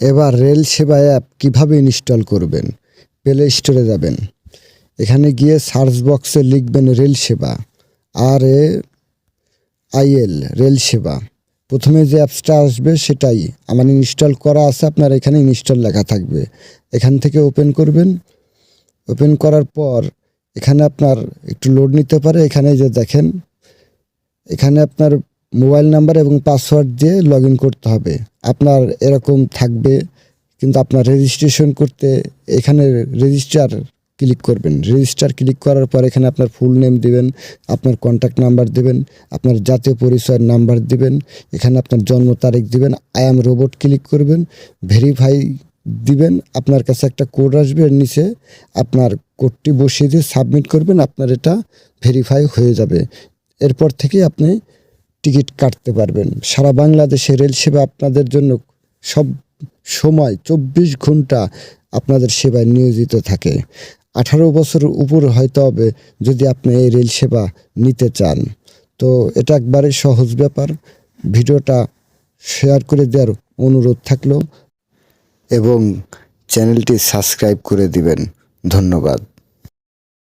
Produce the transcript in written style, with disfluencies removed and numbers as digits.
এবার রেল সেবা অ্যাপ কীভাবে ইনস্টল করবেন? প্লে স্টোরে যাবেন, এখানে গিয়ে সার্চ বক্সে লিখবেন রেল সেবা, RAIL রেল সেবা। প্রথমে যে অ্যাপসটা আসবে সেটাই আমার ইনস্টল করা আছে, আপনার এখানে ইনস্টল লেখা থাকবে। এখান থেকে ওপেন করবেন। ওপেন করার পর এখানে আপনার একটু লোড নিতে পারে। এখানে যে দেখেন, এখানে আপনার মোবাইল নাম্বার এবং পাসওয়ার্ড দিয়ে লগ ইন করতে হবে। আপনার এরকম থাকবে, কিন্তু আপনার রেজিস্ট্রেশন করতে এখানে রেজিস্টার ক্লিক করবেন। রেজিস্টার ক্লিক করার পর এখানে আপনার ফুল নেম দিবেন, আপনার কন্ট্যাক্ট নাম্বার দিবেন, আপনার জাতীয় পরিচয়ের নাম্বার দিবেন, এখানে আপনার জন্ম তারিখ দিবেন, আই অ্যাম রোবট ক্লিক করবেন, ভেরিফাই দিবেন। আপনার কাছে একটা কোড আসবে, এর নিচে আপনার কোডটি বসিয়ে দিয়ে সাবমিট করবেন, আপনার এটা ভেরিফাই হয়ে যাবে। এরপর থেকে আপনি টিকিট কাটতে পারবেন। সারা বাংলাদেশে রেল সেবা আপনাদের জন্য সব সময় 24 ঘন্টা আপনাদের সেবায় নিয়োজিত থাকে। 18 বছর উপর হয়তো হবে যদি আপনি এই রেল সেবা নিতে চান। তো এটা একবারে সহজ ব্যাপার। ভিডিওটা শেয়ার করে দেওয়ার অনুরোধ থাকলো এবং চ্যানেলটি সাবস্ক্রাইব করে দিবেন। ধন্যবাদ।